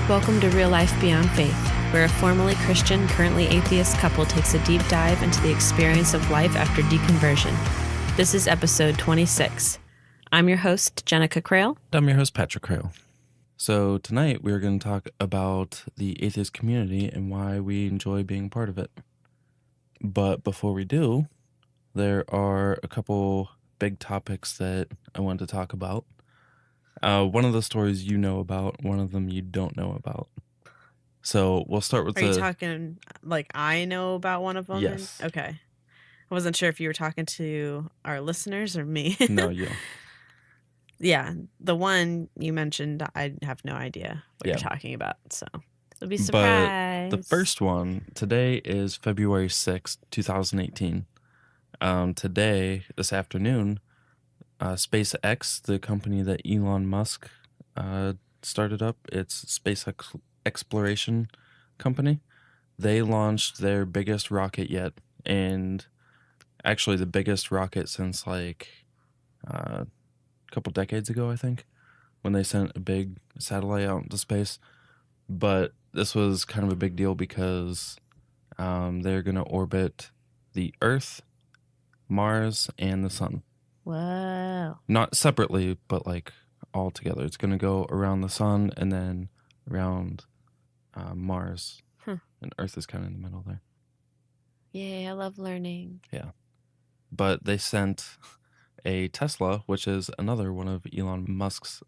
Welcome to Real Life Beyond Faith, where a formerly Christian, currently atheist couple takes a deep dive into the experience of life after deconversion. This is episode 26. I'm your host, Jenica Crail. I'm your host, Patrick Crail. So tonight we're going to talk about the Atheist Community and why we enjoy being part of it. But before we do, there are a couple big topics that I want to talk about. One of the stories you know about, one of them you don't know about. So we'll start with Are you talking like I know about one of them? Yes. Okay. I wasn't sure if you were talking to our listeners or me. No, you. Yeah, the one you mentioned, I have no idea what you're talking about, so it'll be surprised. But the first one, today is February 6th, 2018. Today, this afternoon, SpaceX, the company that Elon Musk started up, its space exploration company, they launched their biggest rocket yet, and actually the biggest rocket since like a couple decades ago, I think, when they sent a big satellite out into space. But this was kind of a big deal because they're going to orbit the Earth, Mars, and the Sun. Whoa. Not separately, but like all together. It's going to go around the Sun and then around Mars. And Earth is kind of in the middle there. Yay, I love learning. Yeah. But they sent a Tesla, which is another one of Elon Musk's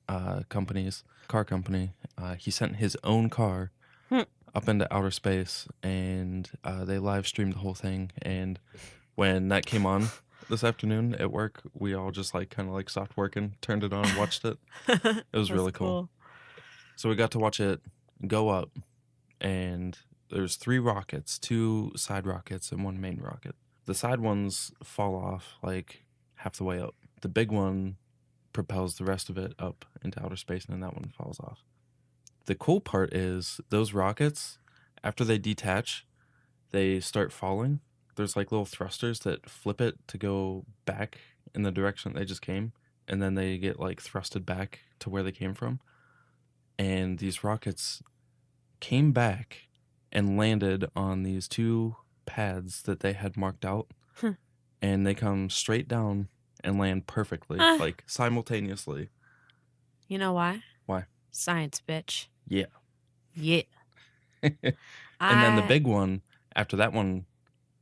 companies, car company. He sent his own car up into outer space, and they live streamed the whole thing. And when that came on this afternoon at work, we all just like kind of like stopped working, turned it on, and watched it. It was really cool. So we got to watch it go up, and there's 3 rockets, 2 side rockets and 1 main rocket. The side ones fall off like half the way up. The big one propels the rest of it up into outer space, and then that one falls off. The cool part is those rockets, after they detach, they start falling. There's like little thrusters that flip it to go back in the direction they just came, and then they get like thrusted back to where they came from. And these rockets came back and landed on these 2 pads that they had marked out, and they come straight down and land perfectly, like simultaneously. You know why? Why? Science, bitch. Yeah. Yeah. And then the big one, after that one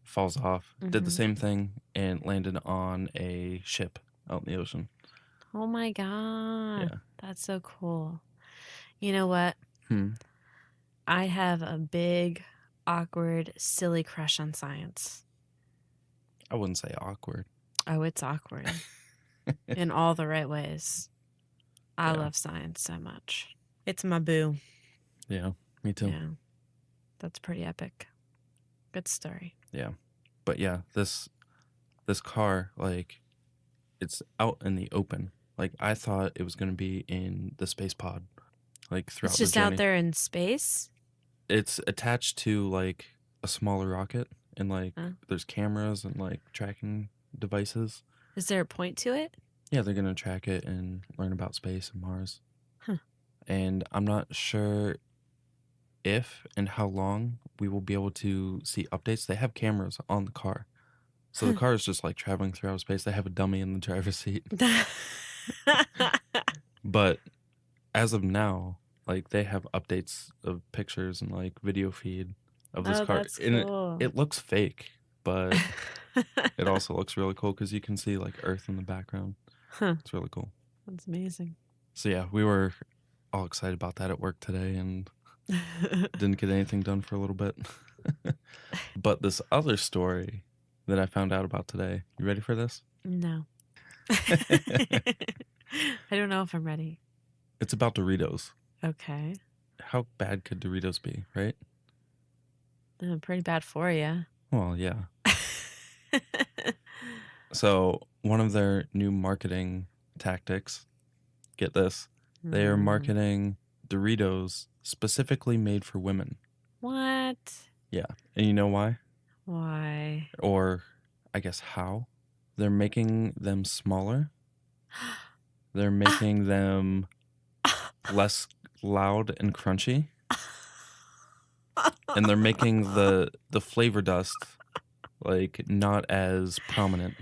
falls off, did the same thing and landed on a ship out in the ocean. Oh my God. Yeah. That's so cool. You know what? I have a big, awkward, silly crush on science. I wouldn't say awkward. Oh, it's awkward. In all the right ways. I love science so much. It's my boo. Yeah, me too. Yeah. That's pretty epic. Good story. Yeah. But yeah, this car, like, it's out in the open. Like, I thought it was going to be in the space pod, like, throughout the journey. It's just out there in space? It's attached to, like, a smaller rocket, and, like, there's cameras and, like, tracking devices. Is there a point to it? Yeah, they're going to track it and learn about space and Mars. And I'm not sure if and how long we will be able to see updates. They have cameras on the car. So the car is just like traveling through outer space. They have a dummy in the driver's seat. But as of now, like, they have updates of pictures and like video feed of this car. That's And cool. it looks fake, but it also looks really cool because you can see like Earth in the background. It's really cool. That's amazing. So yeah, we were all excited about that at work today and didn't get anything done for a little bit. But this other story that I found out about today, you ready for this? No. I don't know if I'm ready. It's about Doritos. Okay. How bad could Doritos be, right? Pretty bad for you. Well, yeah. So one of their new marketing tactics, get this, they are marketing Doritos specifically made for women. What? Yeah. And you know why? Why? Or I guess how? They're making them smaller. They're making them less loud and crunchy. And they're making the flavor dust like not as prominent.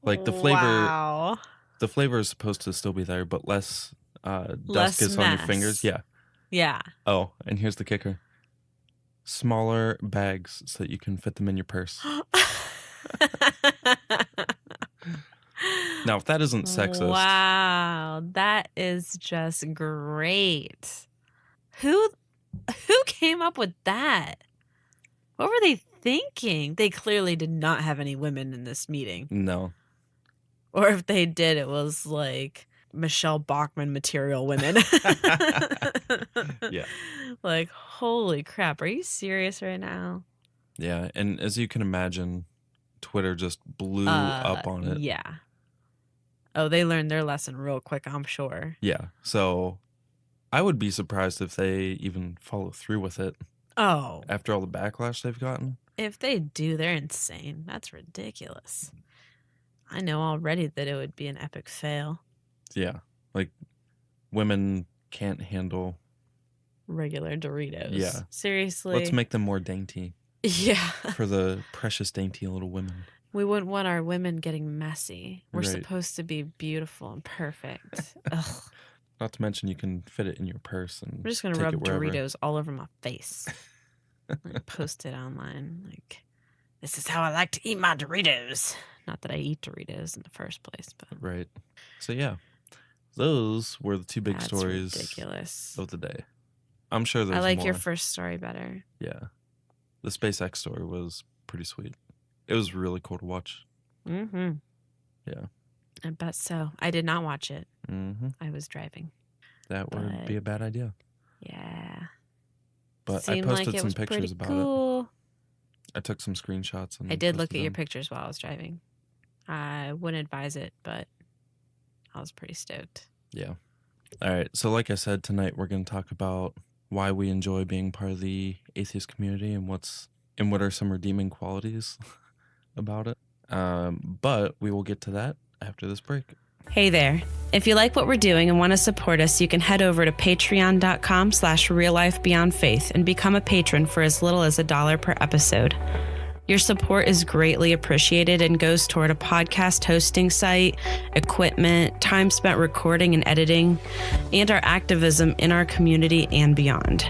Like the flavor is supposed to still be there, but less dust Less gets on your fingers. mess. Yeah. Yeah. Oh, and here's the kicker. Smaller bags so that you can fit them in your purse. Now, if that isn't sexist. Wow, that is just great. Who came up with that? What were they thinking? They clearly did not have any women in this meeting. No. Or if they did, it was like Michelle Bachmann material women. Yeah. Like, holy crap. Are you serious right now? Yeah. And as you can imagine, Twitter just blew up on it. Yeah. Oh, they learned their lesson real quick, I'm sure. Yeah. So I would be surprised if they even follow through with it. Oh. After all the backlash they've gotten. If they do, they're insane. That's ridiculous. I know already that it would be an epic fail. Yeah. Like, women can't handle regular Doritos. Yeah. Seriously. Let's make them more dainty. Yeah. For the precious, dainty little women. We wouldn't want our women getting messy. We're Right. supposed to be beautiful and perfect. Ugh. Not to mention you can fit it in your purse and I'm just going to take rub it wherever. Doritos all over my face. And post it online. Like, this is how I like to eat my Doritos. Not that I eat Doritos in the first place, but Right. So, yeah. Those were the two big that's stories ridiculous. of the day. I'm sure there's I like more. your first story better. Yeah. The SpaceX story was pretty sweet. It was really cool to watch. Mm-hmm. Yeah. I bet so. I did not watch it. Mm-hmm. I was driving. That would be a bad idea. Yeah. But Seemed I posted like it some was pictures pretty about cool. it. I took some screenshots. And I did look posted at your them. pictures while I was driving. I wouldn't advise it, but I was pretty stoked. Yeah. All right. So like I said, tonight we're going to talk about why we enjoy being part of the atheist community and what are some redeeming qualities about it. But we will get to that after this break. Hey there. If you like what we're doing and want to support us, you can head over to patreon.com/reallifebeyondfaith and become a patron for as little as $1 per episode. Your support is greatly appreciated and goes toward a podcast hosting site, equipment, time spent recording and editing, and our activism in our community and beyond.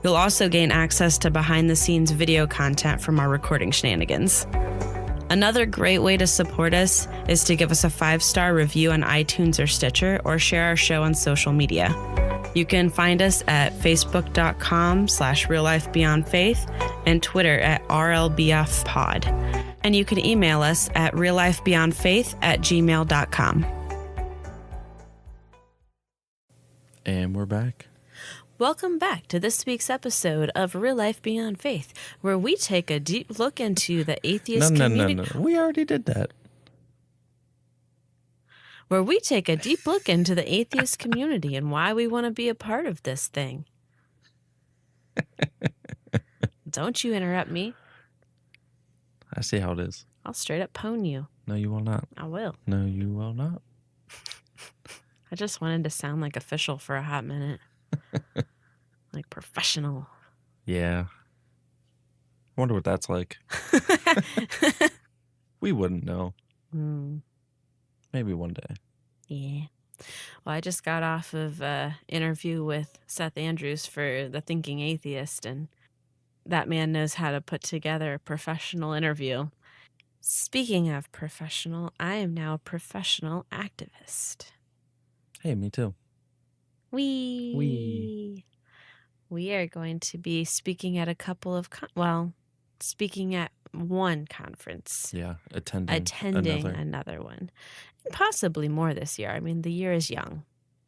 You'll also gain access to behind-the-scenes video content from our recording shenanigans. Another great way to support us is to give us a 5-star review on iTunes or Stitcher or share our show on social media. You can find us at facebook.com/reallifebeyondfaith and Twitter at RLBFpod. And you can email us at reallifebeyondfaith@gmail.com. And we're back. Welcome back to this week's episode of Real Life Beyond Faith, where we take a deep look into the atheist community. No. We already did that. Where we take a deep look into the atheist community and why we want to be a part of this thing. Don't you interrupt me. I see how it is. I'll straight up pwn you. No, you will not. I will. No, you will not. I just wanted to sound like official for a hot minute. Like professional. Yeah. I wonder what that's like. We wouldn't know. Maybe one day. Yeah. Well, I just got off of an interview with Seth Andrews for The Thinking Atheist, and that man knows how to put together a professional interview. Speaking of professional, I am now a professional activist. Hey, me too. We are going to be speaking at a couple of speaking at one conference. Yeah, attending another one. And possibly more this year. I mean, the year is young.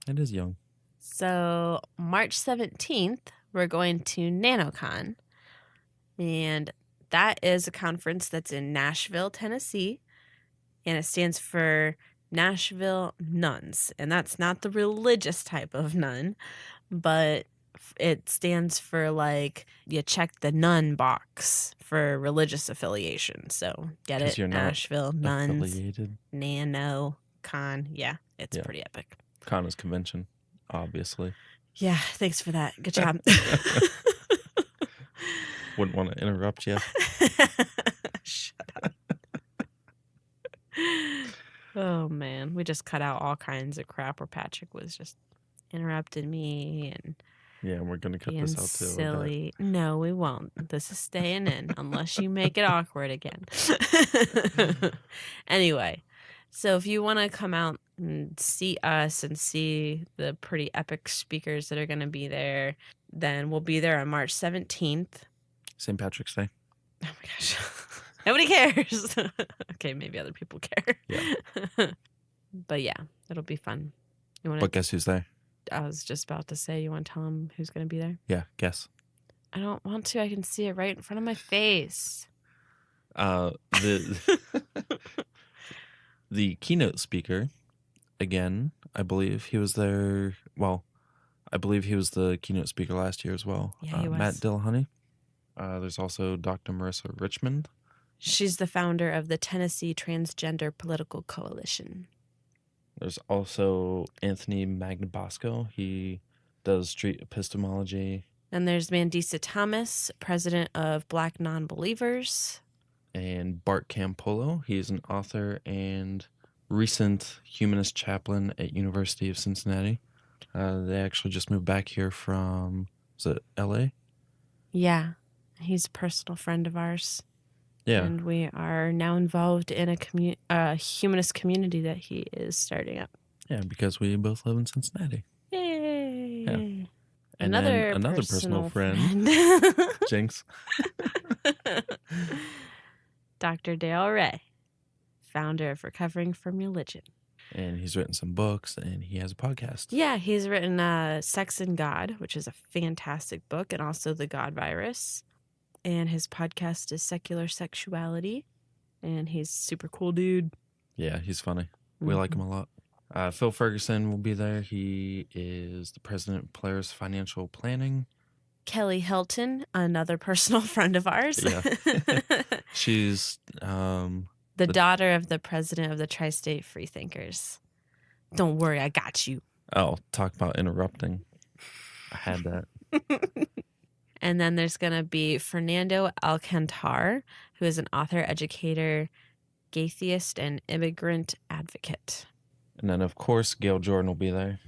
It is young. So March 17th, we're going to NaNoCon. And that is a conference that's in Nashville, Tennessee. And it stands for Nashville Nuns. And that's not the religious type of nun, but it stands for like you check the nun box for religious affiliation. So get it? You're Nashville Nuns. Affiliated. NaNoCon. Yeah, it's pretty epic. Con is convention, obviously. Yeah, thanks for that. Good job. Wouldn't want to interrupt you. Shut up. Oh, man. We just cut out all kinds of crap where Patrick was just interrupting me and Yeah, we're going to cut being this out too. silly. No, we won't. This is staying in unless you make it awkward again. Anyway, so if you want to come out and see us and see the pretty epic speakers that are going to be there, then we'll be there on March 17th. St. Patrick's Day. Oh my gosh. Nobody cares. Okay, maybe other people care. Yeah. But yeah, it'll be fun. But guess who's there? I was just about to say, you want to tell them who's going to be there? Yeah, guess. I don't want to. I can see it right in front of my face. The keynote speaker, again, I believe he was there. Well, I believe he was the keynote speaker last year as well. Yeah, he was. Matt Dillahunty. There's also Dr. Marissa Richmond. She's the founder of the Tennessee Transgender Political Coalition. There's also Anthony Magnabosco. He does street epistemology. And there's Mandisa Thomas, president of Black Nonbelievers. And Bart Campolo. He's an author and recent humanist chaplain at University of Cincinnati. They actually just moved back here from, is it L.A.? Yeah, he's a personal friend of ours. Yeah. And we are now involved in a humanist community that he is starting up. Yeah, because we both live in Cincinnati. Yay! Yeah. And another personal friend. Jinx. Dr. Dale Ray, founder of Recovering from Religion. And he's written some books, and he has a podcast. Yeah, he's written Sex and God, which is a fantastic book, and also The God Virus. And his podcast is Secular Sexuality. And he's a super cool dude. Yeah, he's funny. We like him a lot. Phil Ferguson will be there. He is the president of Polaris Financial Planning. Kelly Helton, another personal friend of ours. Yeah. She's the daughter of the president of the Tri-State Freethinkers. Don't worry, I got you. Oh, talk about interrupting. I had that. And then there's going to be Fernando Alcantar, who is an author, educator, gaytheist, and immigrant advocate. And then, of course, Gail Jordan will be there.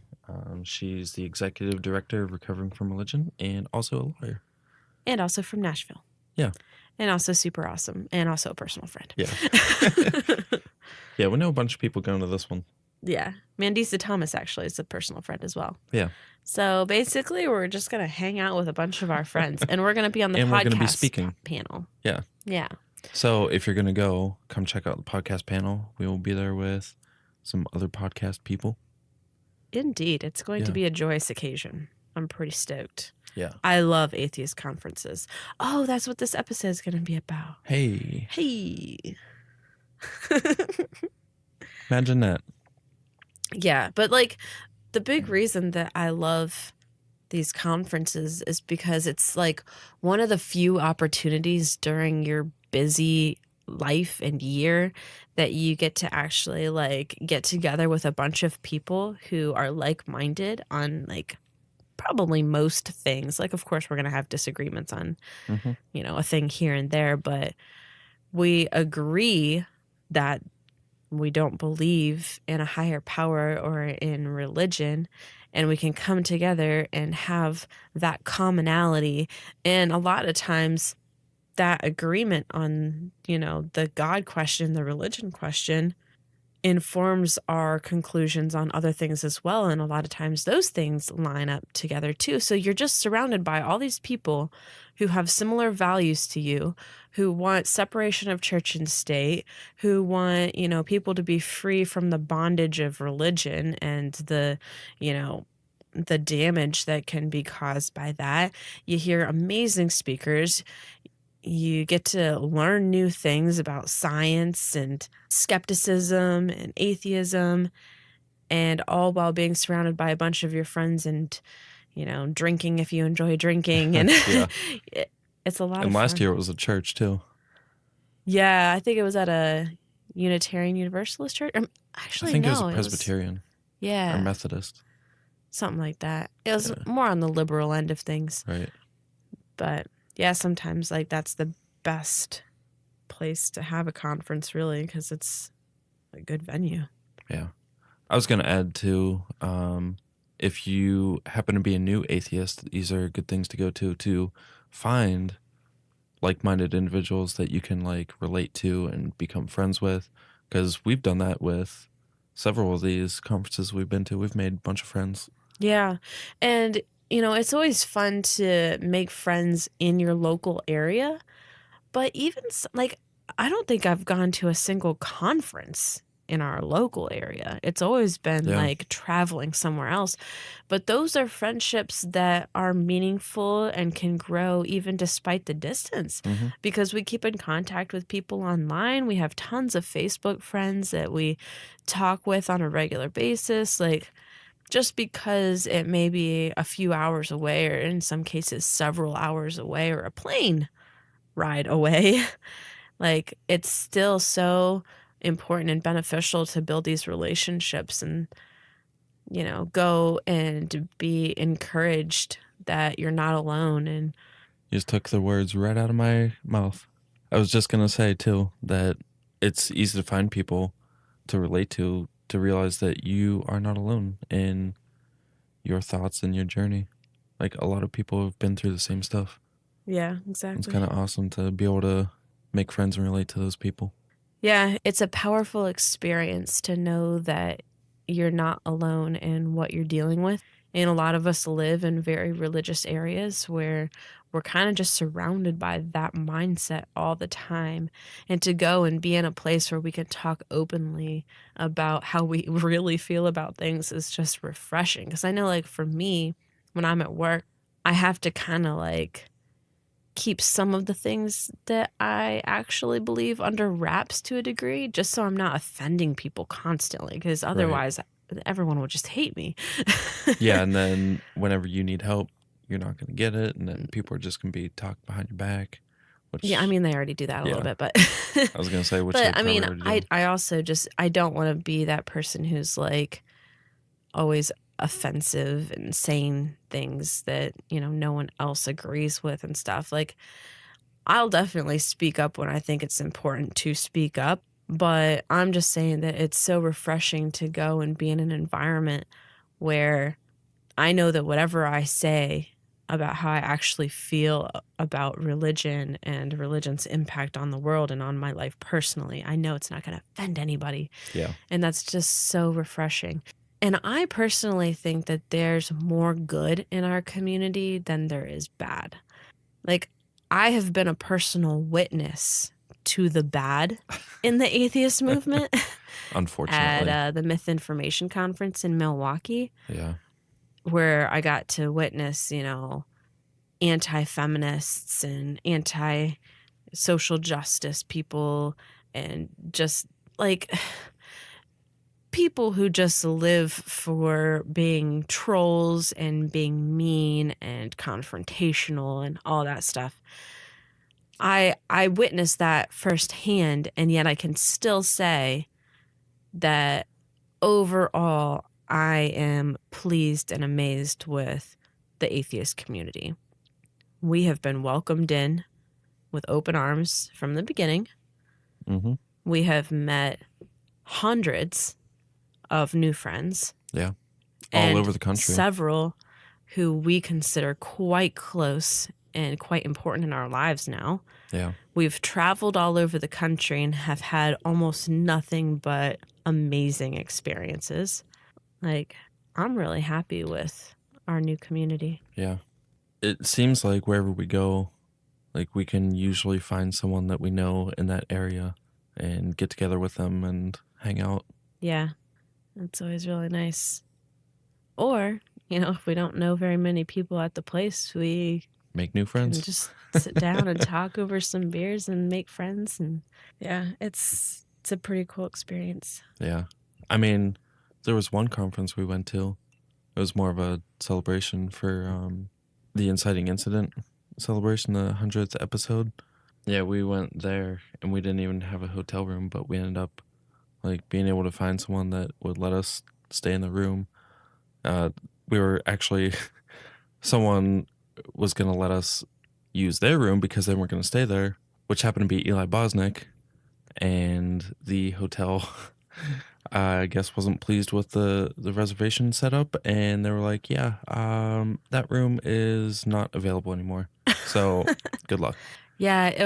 She's the executive director of Recovering from Religion and also a lawyer. And also from Nashville. Yeah. And also super awesome. And also a personal friend. Yeah. Yeah, we know a bunch of people going to this one. Yeah. Mandisa Thomas actually is a personal friend as well. Yeah. So basically, we're just going to hang out with a bunch of our friends. And we're going to be on the and podcast we're going to be speaking. Panel. Yeah. Yeah. So if you're going to go, come check out the podcast panel. We will be there with some other podcast people. Indeed. It's going to be a joyous occasion. I'm pretty stoked. Yeah. I love atheist conferences. Oh, that's what this episode is going to be about. Hey. Hey. Imagine that. Yeah. But like the big reason that I love these conferences is because it's like one of the few opportunities during your busy life and year that you get to actually like get together with a bunch of people who are like-minded on like probably most things. Like, of course, we're going to have disagreements on, you know, a thing here and there, but we agree that we don't believe in a higher power or in religion, and we can come together and have that commonality. And a lot of times that agreement on, you know, the God question, the religion question, informs our conclusions on other things as well. And a lot of times those things line up together too. So you're just surrounded by all these people who have similar values to you, who want separation of church and state, who want, you know, people to be free from the bondage of religion and the, you know, the damage that can be caused by that. You hear amazing speakers. You get to learn new things about science and skepticism and atheism, and all while being surrounded by a bunch of your friends and, you know, drinking if you enjoy drinking. And it's a lot of fun. And last year it was a church too. Yeah, I think it was at a Unitarian Universalist church. Actually, I think no, it was a Presbyterian. Yeah. Or Methodist. something like that. It was Yeah. more on the liberal end of things. Right. But yeah, sometimes like that's the best place to have a conference, really, because it's a good venue. Yeah. I was going to add too, if you happen to be a new atheist, these are good things to go to find like-minded individuals that you can like relate to and become friends with. Because we've done that with several of these conferences we've been to. We've made a bunch of friends. Yeah. And, it's always fun to make friends in your local area. But even like, I don't think I've gone to a single conference in our local area. It's always been Yeah. like traveling somewhere else. But those are friendships that are meaningful and can grow even despite the distance Mm-hmm. because we keep in contact with people online. We have tons of Facebook friends that we talk with on a regular basis. Like, just because it may be a few hours away, or in some cases several hours away, or a plane ride away, like it's still so important and beneficial to build these relationships and, go and be encouraged that you're not alone. And You just took the words right out of my mouth. I was just going to say too that it's easy to find people to relate to realize that you are not alone in your thoughts and your journey. Like a lot of people have been through the same stuff. yeah, It's exactly. kind of awesome to be able to make friends and relate to those people. Yeah, it's a powerful experience to know that you're not alone in what you're dealing with. And a lot of us live in very religious areas where we're kind of just surrounded by that mindset all the time. And to go and be in a place where we can talk openly about how we really feel about things is just refreshing. Because I know, like, for me, when I'm at work, I have to kind of like keep some of the things that I actually believe under wraps to a degree, just so I'm not offending people constantly, because otherwise everyone will just hate me. Yeah, and then whenever you need help, you're not going to get it, and then people are just going to be talking behind your back. Which, Yeah, I mean, they already do that a little bit, but I was going to say, which but they I probably mean, already do. I also just I don't want to be that person who's like always offensive and saying things that, no one else agrees with and stuff. Like, I'll definitely speak up when I think it's important to speak up, but I'm just saying that it's so refreshing to go and be in an environment where I know that whatever I say about how I actually feel about religion and religion's impact on the world and on my life personally, I know it's not going to offend anybody. Yeah. And that's just so refreshing. And I personally think that there's more good in our community than there is bad. Like, I have been a personal witness to the bad in the atheist movement Unfortunately. at the Myth Information Conference in Milwaukee, Yeah. where I got to witness, anti-feminists and anti-social justice people and just like people who just live for being trolls and being mean and confrontational and all that stuff. I witnessed that firsthand, and yet I can still say that overall I am pleased and amazed with the atheist community. We have been welcomed in with open arms from the beginning. Mm-hmm. We have met hundreds of new friends. Yeah. All over the country. Several who we consider quite close and quite important in our lives now. Yeah. We've traveled all over the country and have had almost nothing but amazing experiences. Like, I'm really happy with our new community. Yeah. It seems like wherever we go, like we can usually find someone that we know in that area and get together with them and hang out. Yeah, that's always really nice. Or, if we don't know very many people at the place, we make new friends. Can just sit down and talk over some beers and make friends. And yeah, it's a pretty cool experience. Yeah. I mean, there was one conference we went to. It was more of a celebration for the inciting incident celebration, the 100th episode. Yeah, we went there and we didn't even have a hotel room, but we ended up like being able to find someone that would let us stay in the room. we were actually, someone was going to let us use their room because they weren't going to stay there, which happened to be Eli Bosnick. And the hotel, I guess, wasn't pleased with the reservation setup. And they were like, yeah, that room is not available anymore. So good luck. Yeah, it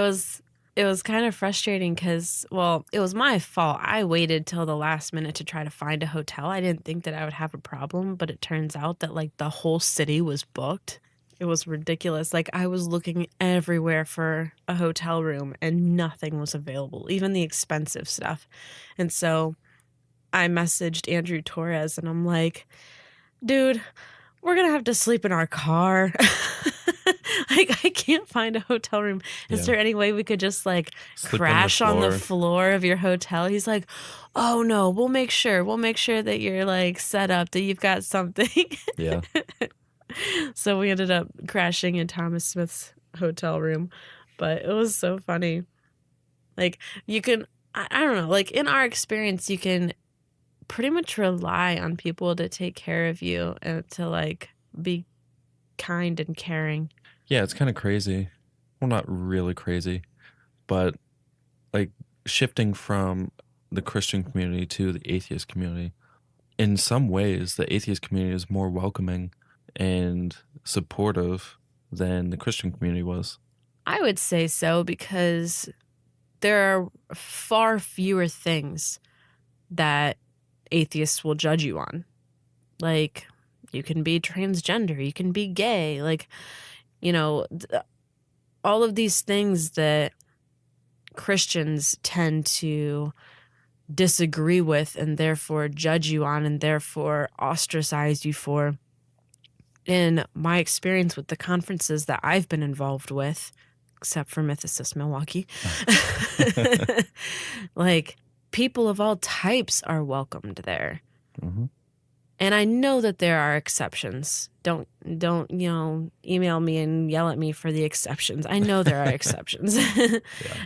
was kind of frustrating because, well, it was my fault. I waited till the last minute to try to find a hotel. I didn't think that I would have a problem, but it turns out that like the whole city was booked. It was ridiculous. Like I was looking everywhere for a hotel room and nothing was available, even the expensive stuff. And so I messaged Andrew Torres and I'm like, dude, we're going to have to sleep in our car. Like I can't find a hotel room. Is there any way we could just like Sleep crash on the floor of your hotel? He's like, oh no, we'll make sure that you're like set up, that you've got something. Yeah. So we ended up crashing in Thomas Smith's hotel room, but it was so funny. Like you can, I don't know, like in our experience, you can pretty much rely on people to take care of you and to like be kind and caring. Yeah, it's kind of crazy. Well, not really crazy, but like shifting from the Christian community to the atheist community. In some ways, the atheist community is more welcoming and supportive than the Christian community was. I would say so because there are far fewer things that atheists will judge you on. Like, you can be transgender, you can be gay, like, you know, all of these things that Christians tend to disagree with and therefore judge you on and therefore ostracize you for. In my experience with the conferences that I've been involved with, except for Mythicist Milwaukee, like people of all types are welcomed there. Mm-hmm. And I know that there are exceptions. Don't email me and yell at me for the exceptions. I know there are exceptions. Yeah.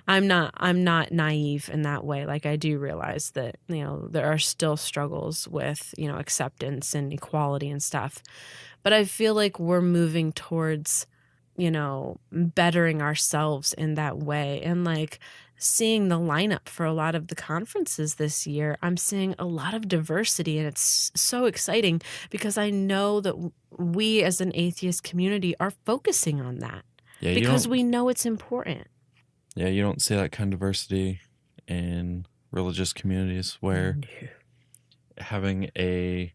I'm not naive in that way. Like I do realize that, there are still struggles with, acceptance and equality and stuff. But I feel like we're moving towards, bettering ourselves in that way. And like seeing the lineup for a lot of the conferences this year, I'm seeing a lot of diversity, and it's so exciting because I know that we as an atheist community are focusing on that because we know it's important. Yeah, you don't see that kind of diversity in religious communities where having a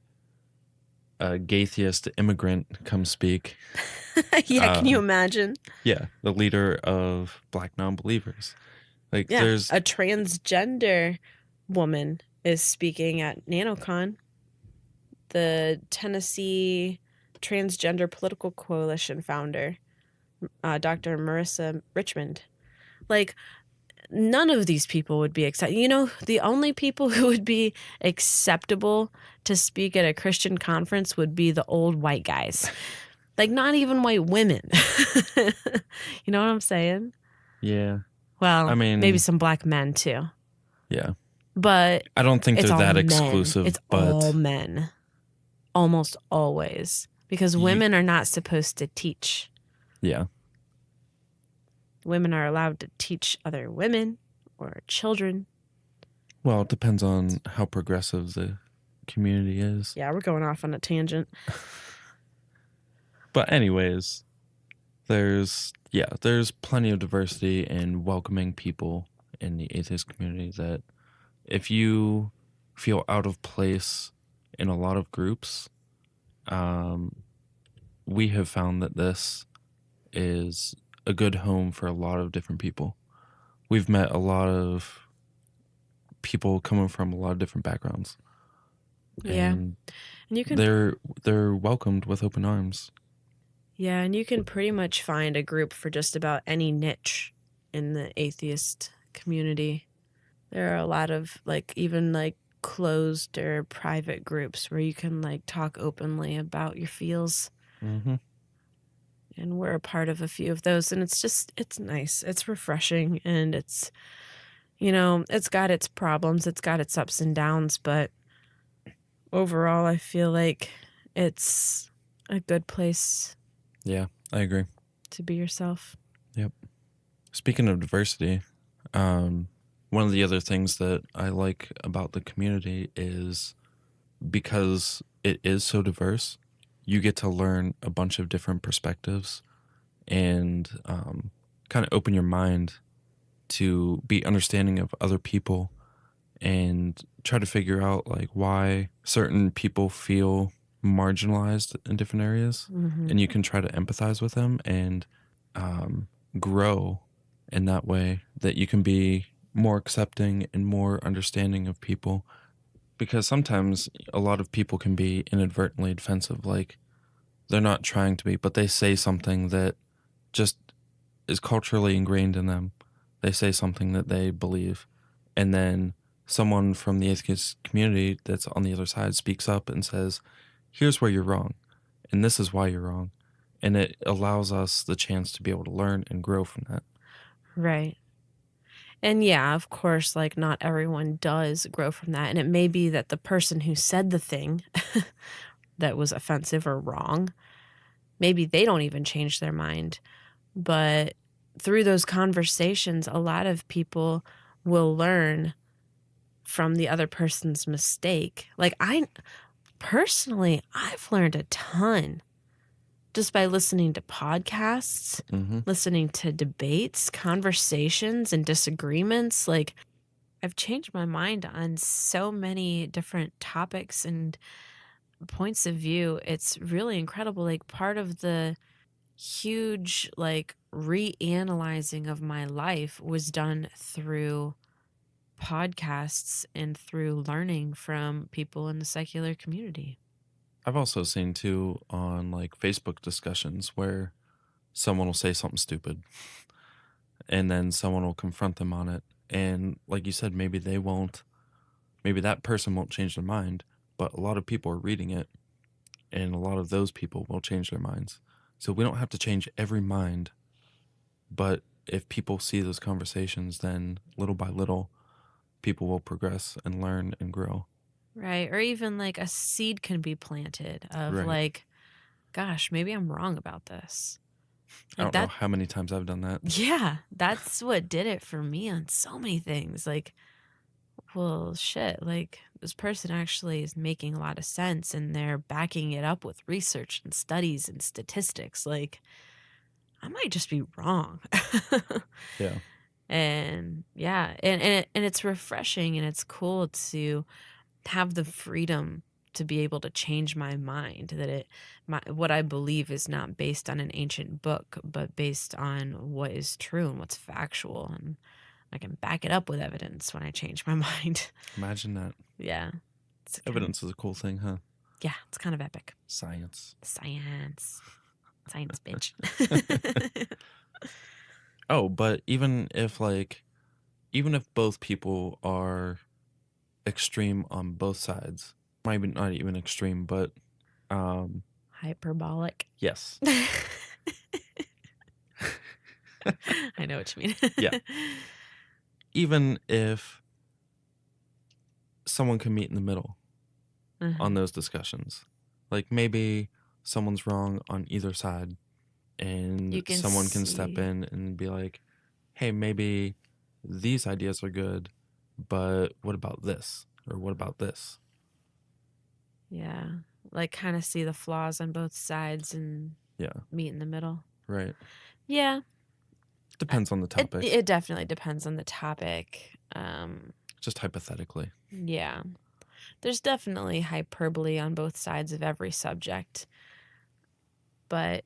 gaytheist immigrant come speak. Yeah, can you imagine? Yeah, the leader of Black non-believers. Like, there's a transgender woman is speaking at NaNoCon, the Tennessee Transgender Political Coalition founder, Dr. Marissa Richmond. Like, none of these people would be accepted. The only people who would be acceptable to speak at a Christian conference would be the old white guys. Like, not even white women. You know what I'm saying? Yeah. Well, I mean, maybe some black men too. Yeah. But I don't think they're that exclusive. It's all men. Almost always. Because women are not supposed to teach. Yeah. Women are allowed to teach other women or children. Well, it depends on how progressive the community is. Yeah, we're going off on a tangent. But anyways, there's plenty of diversity and welcoming people in the atheist community that if you feel out of place in a lot of groups, we have found that this is a good home for a lot of different people. We've met a lot of people coming from a lot of different backgrounds. Yeah. And you can they're welcomed with open arms. Yeah, and you can pretty much find a group for just about any niche in the atheist community. There are a lot of even closed or private groups where you can talk openly about your feels. Mm-hmm. And we're a part of a few of those, and it's nice. It's refreshing, and it's got its problems, it's got its ups and downs, but overall I feel like it's a good place Yeah, I agree. to be yourself. Yep. Speaking of diversity, one of the other things that I like about the community is because it is so diverse, you get to learn a bunch of different perspectives and kind of open your mind to be understanding of other people and try to figure out like why certain people feel marginalized in different areas. Mm-hmm. And you can try to empathize with them and grow in that way, that you can be more accepting and more understanding of people, because sometimes a lot of people can be inadvertently defensive, like they're not trying to be, but they say something that just is culturally ingrained in them. They say something that they believe, and then someone from the atheist community that's on the other side speaks up and says, here's where you're wrong, and this is why you're wrong. And it allows us the chance to be able to learn and grow from that. Right. And yeah, of course, like not everyone does grow from that. And it may be that the person who said the thing that was offensive or wrong, maybe they don't even change their mind. But through those conversations, a lot of people will learn from the other person's mistake. Like personally, I've learned a ton just by listening to podcasts, listening to debates, conversations, and disagreements. Like, I've changed my mind on so many different topics and points of view. It's really incredible. Like, part of the huge, like, reanalyzing of my life was done through podcasts and through learning from people in the secular community. I've also seen too on like Facebook discussions where someone will say something stupid and then someone will confront them on it. And like you said, maybe that person won't change their mind, but a lot of people are reading it and a lot of those people will change their minds. So we don't have to change every mind, but if people see those conversations, then little by little, people will progress and learn and grow. Right. Or even like a seed can be planted of Right. like, gosh, maybe I'm wrong about this. I don't know how many times I've done that. Yeah, that's what did it for me on so many things. Like, well, shit, like this person actually is making a lot of sense and they're backing it up with research and studies and statistics. Like, I might just be wrong. Yeah. And yeah, and it's refreshing and it's cool to have the freedom to be able to change my mind, that what I believe is not based on an ancient book, but based on what is true and what's factual, and I can back it up with evidence when I change my mind. Imagine that. Yeah. Evidence is a cool thing, huh? Yeah, it's kind of epic. Science, bitch. Oh, but even if both people are extreme on both sides, maybe not even extreme, but Hyperbolic. yes. I know what you mean. Yeah. Even if someone can meet in the middle on those discussions, like maybe someone's wrong on either side, and someone can step in and be like, hey, maybe these ideas are good, but what about this? Or what about this? Yeah. Like kind of see the flaws on both sides and meet in the middle. Right. Yeah. Depends on the topic. It definitely depends on the topic. Just hypothetically. Yeah. There's definitely hyperbole on both sides of every subject. But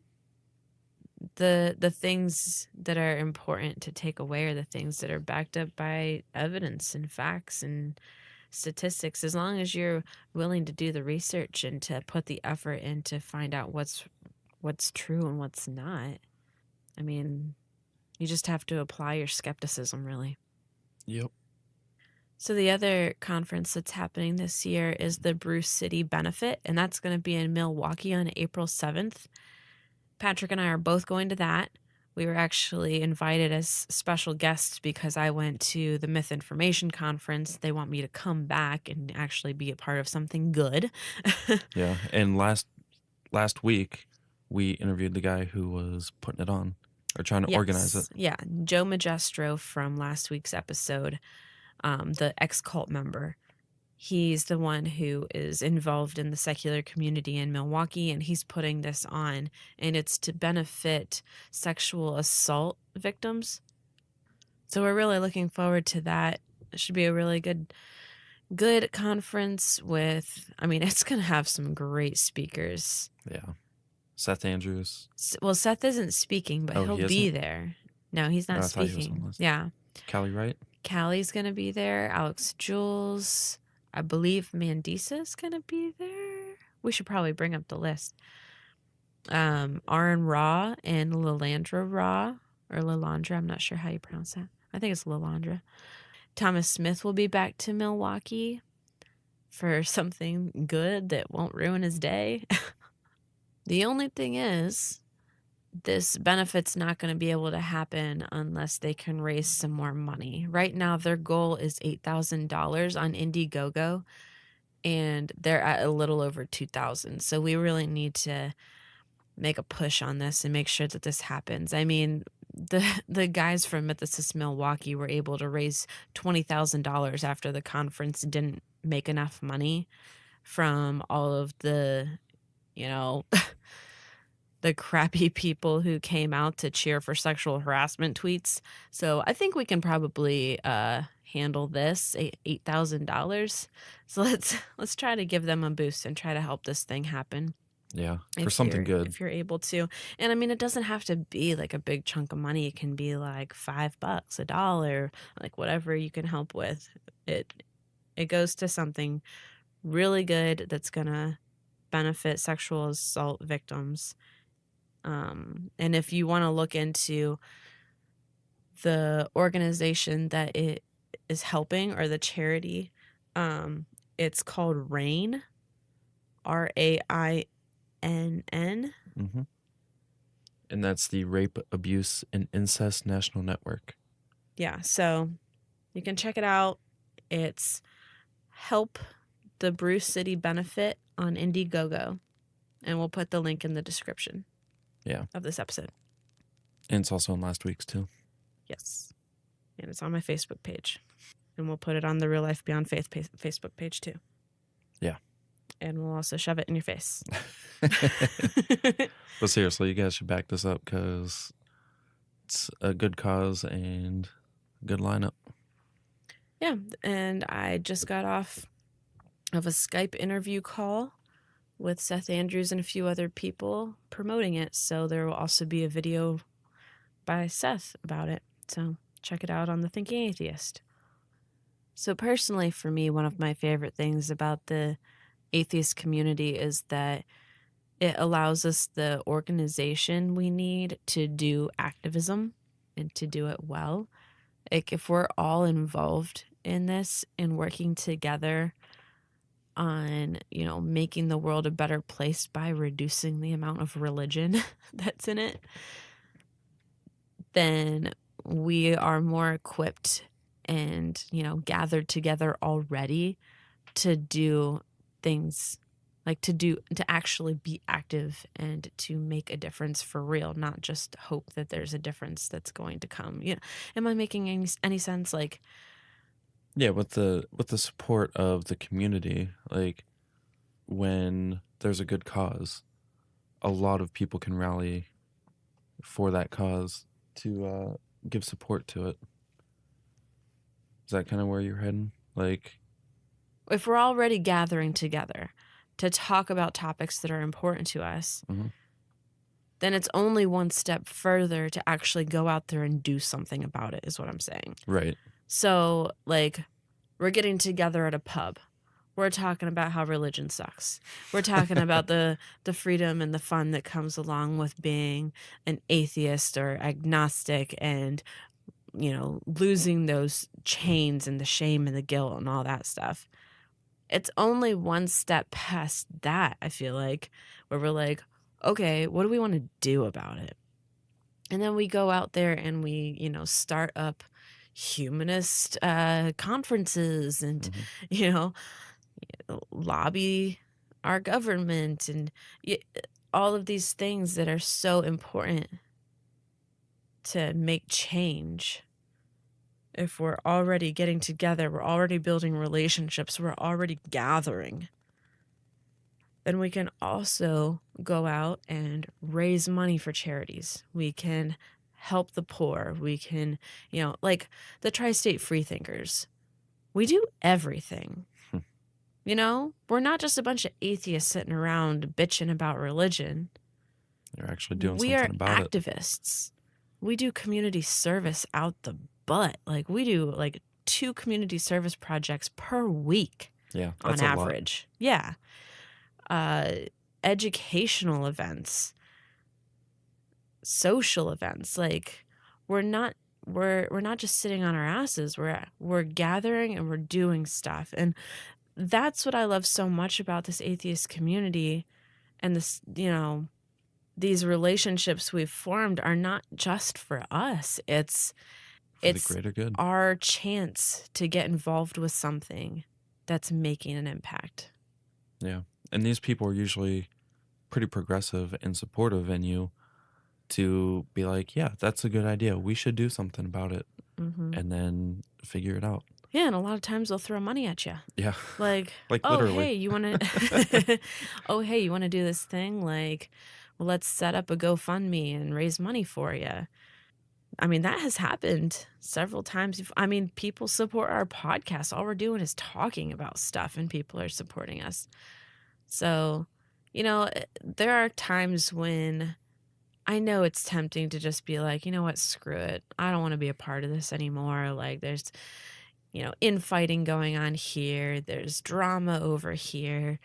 the things that are important to take away are the things that are backed up by evidence and facts and statistics. As long as you're willing to do the research and to put the effort in to find out what's true and what's not. I mean, you just have to apply your skepticism, really. Yep. So the other conference that's happening this year is the Brew City Benefit, and that's going to be in Milwaukee on April 7th. Patrick and I are both going to that. We were actually invited as special guests because I went to the Myth Information Conference. They want me to come back and actually be a part of something good. Yeah, and last last week we interviewed the guy who was putting it on or trying to organize it. Yeah, Joe Magestro from last week's episode, the ex-cult member. He's the one who is involved in the secular community in Milwaukee, and he's putting this on, and it's to benefit sexual assault victims. So we're really looking forward to that. It should be a really good conference with, I mean, it's going to have some great speakers. Yeah. Seth Andrews. Well, Seth isn't speaking, but he'll be there. No, he's not speaking. Yeah. Callie Wright. Callie's going to be there. Alex Jules. I believe Mandisa's going to be there. We should probably bring up the list. Aaron Raw and Lalandra Raw, or Lalandra. I'm not sure how you pronounce that. I think it's Lalandra. Thomas Smith will be back to Milwaukee for something good that won't ruin his day. The only thing is, this benefit's not going to be able to happen unless they can raise some more money. Right now, their goal is $8,000 on IndieGogo, and they're at a little over $2,000. So we really need to make a push on this and make sure that this happens. I mean, the guys from Mythicist Milwaukee were able to raise $20,000 after the conference didn't make enough money from all of the, the crappy people who came out to cheer for sexual harassment tweets. So I think we can probably handle this $8,000. So let's try to give them a boost and try to help this thing happen. Yeah, for something good. If you're able to. And I mean, it doesn't have to be like a big chunk of money. It can be like $5, $1, like whatever you can help with. It goes to something really good that's going to benefit sexual assault victims. And if you want to look into the organization that it is helping, or the charity, it's called RAINN, RAINN. Mm-hmm. And that's the Rape, Abuse, and Incest National Network. Yeah, so you can check it out. It's Help the Brew City Benefit on IndieGogo, and we'll put the link in the description. Yeah. Of this episode. And it's also on last week's too. Yes. And it's on my Facebook page. And we'll put it on the Real Life Beyond Faith Facebook page too. Yeah. And we'll also shove it in your face. But seriously, you guys should back this up because it's a good cause and a good lineup. Yeah. And I just got off of a Skype interview call with Seth Andrews and a few other people promoting it. So there will also be a video by Seth about it. So check it out on The Thinking Atheist. So personally, for me, one of my favorite things about the atheist community is that it allows us the organization we need to do activism and to do it well. Like, if we're all involved in this and working together on, making the world a better place by reducing the amount of religion that's in it, then we are more equipped and, gathered together already to do things like to actually be active and to make a difference for real, not just hope that there's a difference that's going to come. Am I making any sense? Like, yeah, with the support of the community, like when there's a good cause, a lot of people can rally for that cause to give support to it. Is that kind of where you're heading? Like, if we're already gathering together to talk about topics that are important to us, mm-hmm. then it's only one step further to actually go out there and do something about it, is what I'm saying. Right. So, like, we're getting together at a pub. We're talking about how religion sucks. We're talking about the freedom and the fun that comes along with being an atheist or agnostic and, losing those chains and the shame and the guilt and all that stuff. It's only one step past that, I feel like, where we're like, okay, what do we want to do about it? And then we go out there and we, start up humanist conferences and, mm-hmm. Lobby our government. And all of these things that are so important to make change. If we're already getting together, we're already building relationships, we're already gathering, then we can also go out and raise money for charities. We can help the poor. We can, like the Tri-State Freethinkers. We do everything. We're not just a bunch of atheists sitting around bitching about religion. You're actually doing We something are about it. activists. We do community service out the butt. Like we do like 2 community service projects per week. Yeah, on that's a lot. average. Yeah. Educational events, social events. Like we're not just sitting on our asses. We're gathering and we're doing stuff. And that's what I love so much about this atheist community. And this, these relationships we've formed are not just for us. It's For the greater good. Our chance to get involved with something that's making an impact. Yeah. And these people are usually pretty progressive and supportive in you to be like, yeah, that's a good idea. We should do something about it. Mm-hmm. And then figure it out. Yeah, and a lot of times they'll throw money at you. Yeah. Like literally. Hey, you want to you want to do this thing? Like, well, let's set up a GoFundMe and raise money for you. I mean, that has happened several times. I mean, people support our podcast. All we're doing is talking about stuff and people are supporting us. So, there are times when I know it's tempting to just be like, you know what, screw it. I don't want to be a part of this anymore. Like there's, infighting going on here. There's drama over here.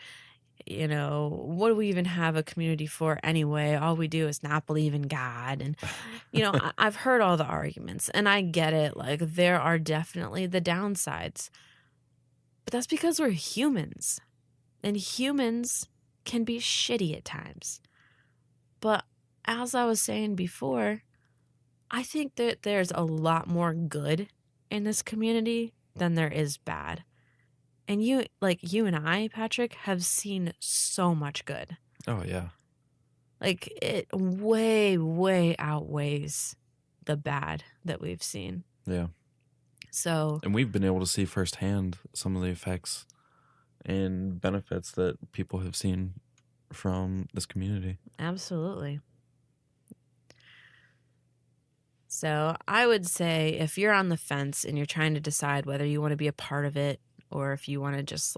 What do we even have a community for anyway? All we do is not believe in God. And, I've heard all the arguments and I get it. Like there are definitely the downsides, but that's because we're humans and humans can be shitty at times. But as I was saying before, I think that there's a lot more good in this community than there is bad. And you and I, Patrick, have seen so much good. Oh, yeah. Like it way, way outweighs the bad that we've seen. Yeah. So. And we've been able to see firsthand some of the effects and benefits that people have seen from this community. Absolutely. So I would say if you're on the fence and you're trying to decide whether you want to be a part of it or if you want to just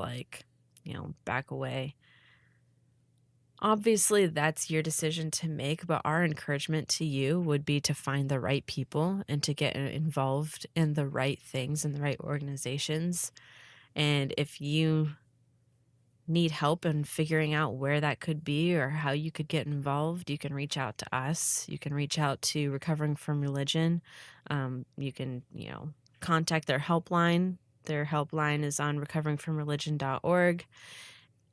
back away, obviously that's your decision to make. But our encouragement to you would be to find the right people and to get involved in the right things and the right organizations. And if you need help in figuring out where that could be or how you could get involved, you can reach out to us. You can reach out to Recovering from Religion. You can, contact their helpline. Their helpline is on recoveringfromreligion.org.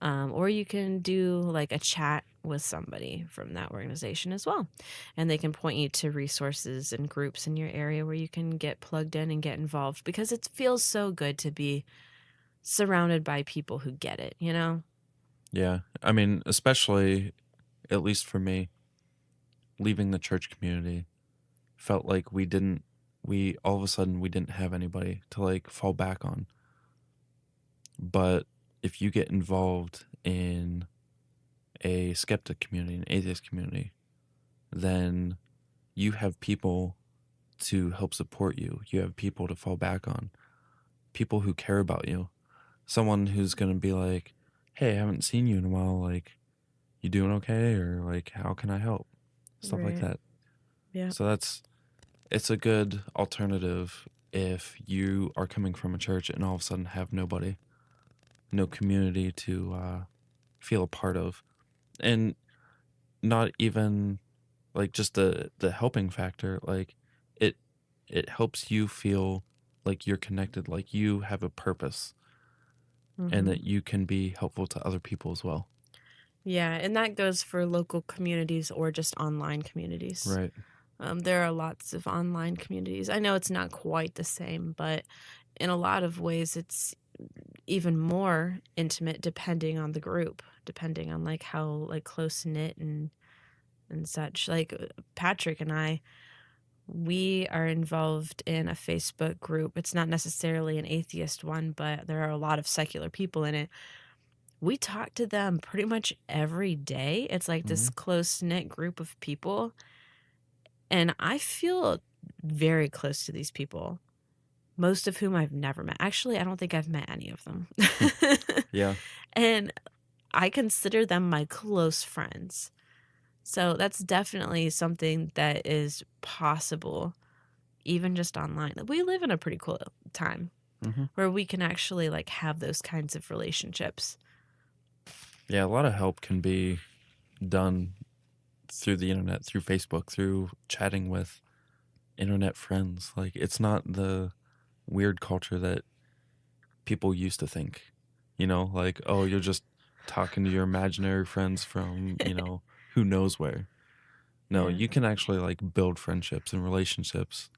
Or you can do like a chat with somebody from that organization as well. And they can point you to resources and groups in your area where you can get plugged in and get involved, because it feels so good to be surrounded by people who get it, Yeah. I mean, especially, at least for me, leaving the church community felt like all of a sudden we didn't have anybody to fall back on. But if you get involved in a skeptic community, an atheist community, then you have people to help support you. You have people to fall back on, people who care about you. Someone who's going to be like, hey, I haven't seen you in a while. You doing okay? Or how can I help? Stuff like that. Yeah. So it's a good alternative if you are coming from a church and all of a sudden have nobody, no community to feel a part of. And not even just the helping factor. It helps you feel like you're connected, like you have a purpose. Mm-hmm. And that you can be helpful to other people as well. Yeah, and that goes for local communities or just online communities. Right. There are lots of online communities. I know it's not quite the same, but in a lot of ways it's even more intimate depending on the group. depending on like how like close knit and such. Like Patrick and I, we are involved in a Facebook group. It's not necessarily an atheist one, but there are a lot of secular people in it. We talk to them pretty much every day. It's like this close-knit group of people. And I feel very close to these people, most of whom I've never met. Actually, I don't think I've met any of them. Yeah. And I consider them my close friends. So that's definitely something that is possible, even just online. We live in a pretty cool time where we can actually like have those kinds of relationships. Yeah, a lot of help can be done through the internet, through Facebook, through chatting with internet friends. Like, it's not the weird culture that people used to think, you know, like, oh, you're just talking to your imaginary friends from, you know, who knows where. No, Yeah. you can actually like build friendships and relationships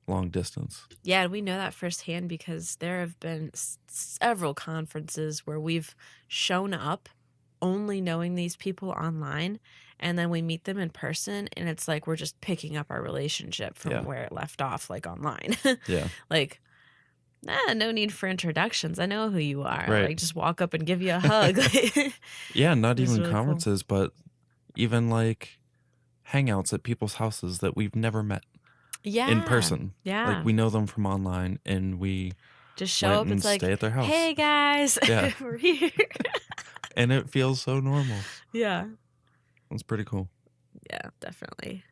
long distance. Yeah, and we know that firsthand because there have been several conferences where we've shown up only knowing these people online, and then we meet them in person, and it's like we're just picking up our relationship from where it left off, like online. Yeah. Like, no need for introductions. I know who you are. Right. Like, just walk up and give you a hug. Yeah, not It's even really cool. conferences, but even like hangouts at people's houses that we've never met in person. Yeah. Like, we know them from online, and we just show went up. and It's like, stay at their house. hey guys, Yeah. we're here. And it feels so normal. Yeah. It's pretty cool. Yeah, definitely.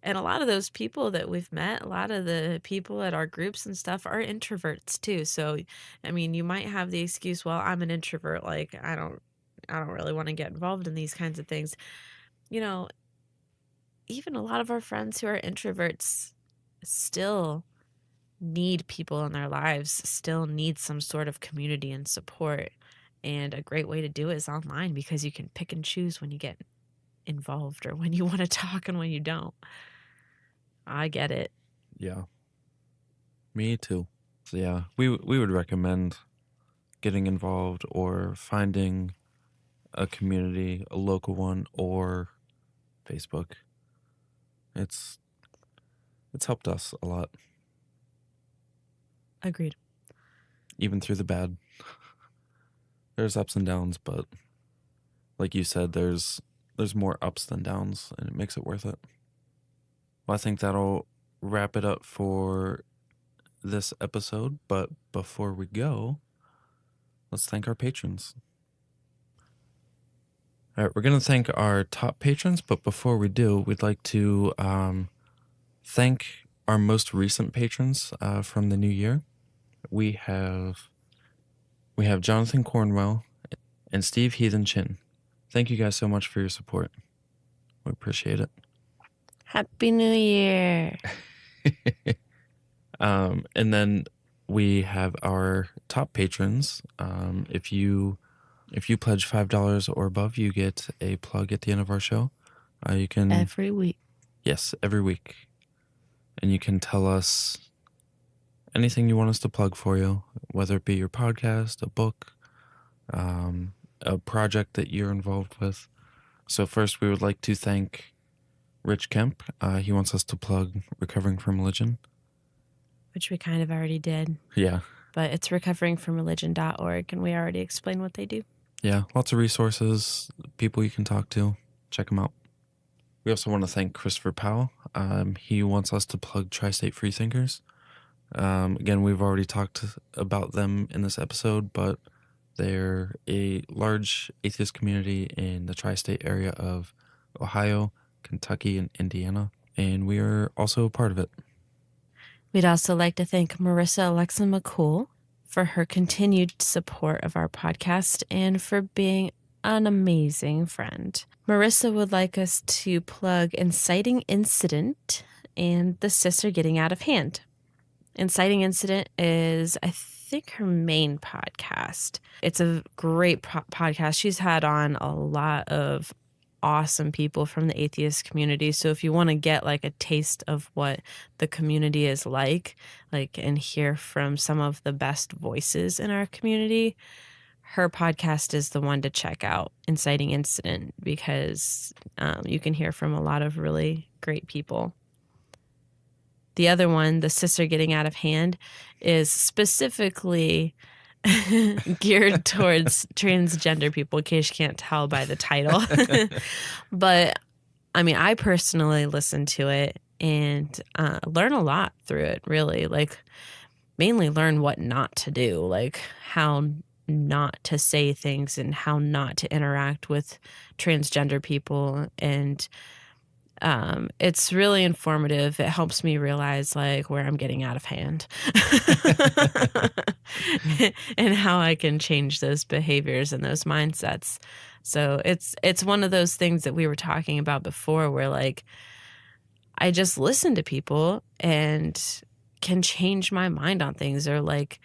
And a lot of those people that we've met, a lot of the people at our groups and stuff are introverts too. So, I mean, you might have the excuse, well, I'm an introvert. Like, I don't really want to get involved in these kinds of things. You know, even a lot of our friends who are introverts still need people in their lives, still need some sort of community and support. And a great way to do it is online because you can pick and choose when you get involved or when you want to talk and when you don't. I get it. Yeah. Me too. So yeah, we would recommend getting involved or finding a community, a local one, or Facebook. It's helped us a lot, Agreed. even through the bad. There's ups and downs, but like you said, there's more ups than downs, and it makes it worth it. Well, I think that'll wrap it up for this episode, but before we go, let's thank our patrons. All right, we're going to thank our top patrons, but before we do, we'd like to thank our most recent patrons from the new year. We have Jonathan Cornwell and Steve Heathen Chin. Thank you guys so much for your support. We appreciate it. Happy New Year. And then we have our top patrons. If you pledge $5 or above, you get a plug at the end of our show. You can every week. Yes, every week. And you can tell us anything you want us to plug for you, whether it be your podcast, a book, a project that you're involved with. So first, we would like to thank Rich Kemp. He wants us to plug Recovering from Religion. Which we kind of already did. Yeah. But it's recoveringfromreligion.org, and we already explained what they do. Yeah, lots of resources, people you can talk to. Check them out. We also want to thank Christopher Powell. He wants us to plug Tri-State Freethinkers. Again, we've already talked about them in this episode, but they're a large atheist community in the tri-state area of Ohio, Kentucky, and Indiana, and we are also a part of it. We'd also like to thank Marissa Alexa McCool for her continued support of our podcast and for being an amazing friend. Marissa would like us to plug Inciting Incident and The Sister Getting Out of Hand. Inciting Incident is, I think, her main podcast. It's a great podcast. She's had on a lot of awesome people from the atheist community. So if you want to get like a taste of what the community is like and hear from some of the best voices in our community, her podcast is the one to check out, Inciting Incident, because you can hear from a lot of really great people. The other one, The Sister Getting Out of Hand, is specifically geared towards transgender people, in case you can't tell by the title. But I mean, I personally listen to it and learn a lot through it, really. Like, mainly learn what not to do, like how not to say things and how not to interact with transgender people. And it's really informative. It helps me realize like where I'm getting out of hand and how I can change those behaviors and those mindsets. So it's one of those things that we were talking about before, where like I just listen to people and can change my mind on things, or like,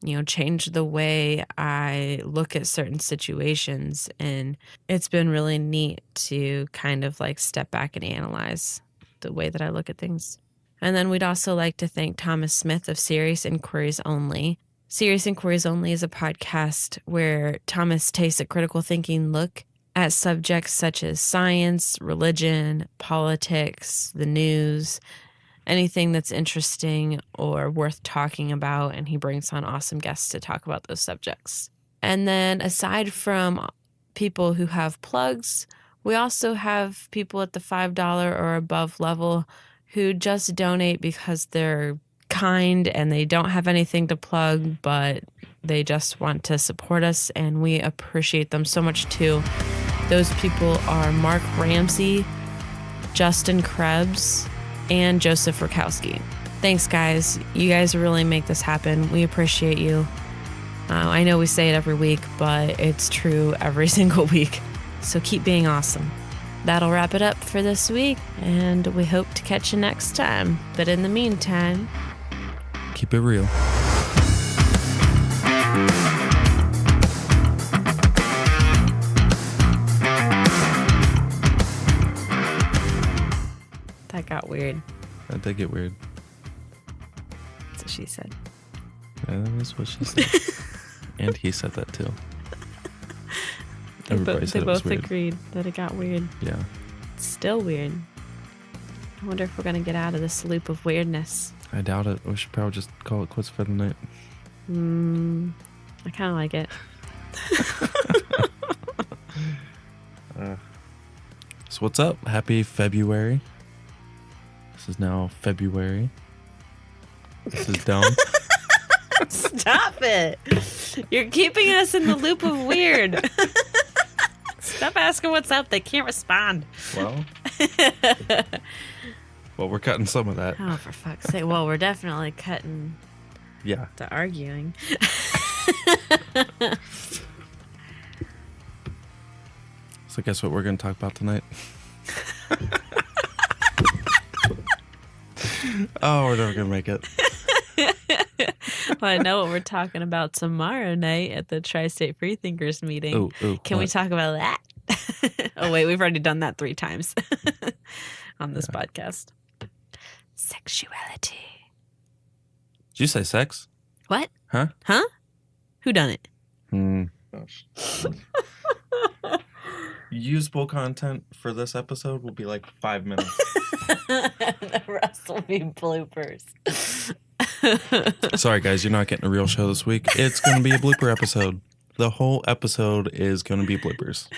you know, change the way I look at certain situations. And it's been really neat to kind of like step back and analyze the way that I look at things. And then we'd also like to thank Thomas Smith of Serious Inquiries Only. Serious Inquiries Only is a podcast where Thomas takes a critical thinking look at subjects such as science, religion, politics, the news, anything that's interesting or worth talking about, and he brings on awesome guests to talk about those subjects. And then aside from people who have plugs, we also have people at the $5 or above level who just donate because they're kind and they don't have anything to plug, but they just want to support us, and we appreciate them so much too. Those people are Mark Ramsey, Justin Krebs, and Joseph Rakowski. Thanks, guys. You guys really make this happen. We appreciate you. I know we say it every week, but it's true every single week. So keep being awesome. That'll wrap it up for this week, and we hope to catch you next time. But in the meantime, keep it real. That got weird. That did get weird. That's what she said. Yeah, that is what she said. And he said that too. Everybody said it was weird. They both agreed that it got weird. Yeah. It's still weird. I wonder if we're going to get out of this loop of weirdness. I doubt it. We should probably just call it quits for the night. I kind of like it. So what's up? Happy February. This is now February. This is dumb. Stop it. You're keeping us in the loop of weird. Stop asking what's up. They can't respond. Well, we're cutting some of that. Oh, for fuck's sake. Well, we're definitely cutting the arguing. So guess what we're going to talk about tonight? Oh, we're never going to make it. Well, I know what we're talking about tomorrow night at the Tri-State Freethinkers meeting. Can we talk about that? Oh, wait, we've already done that 3 times on this podcast. Sexuality. Did you say sex? What? Huh? Who done it? Usable content for this episode will be like 5 minutes. The rest will be bloopers. Sorry, guys, you're not getting a real show this week. It's going to be a blooper episode. The whole episode is going to be bloopers.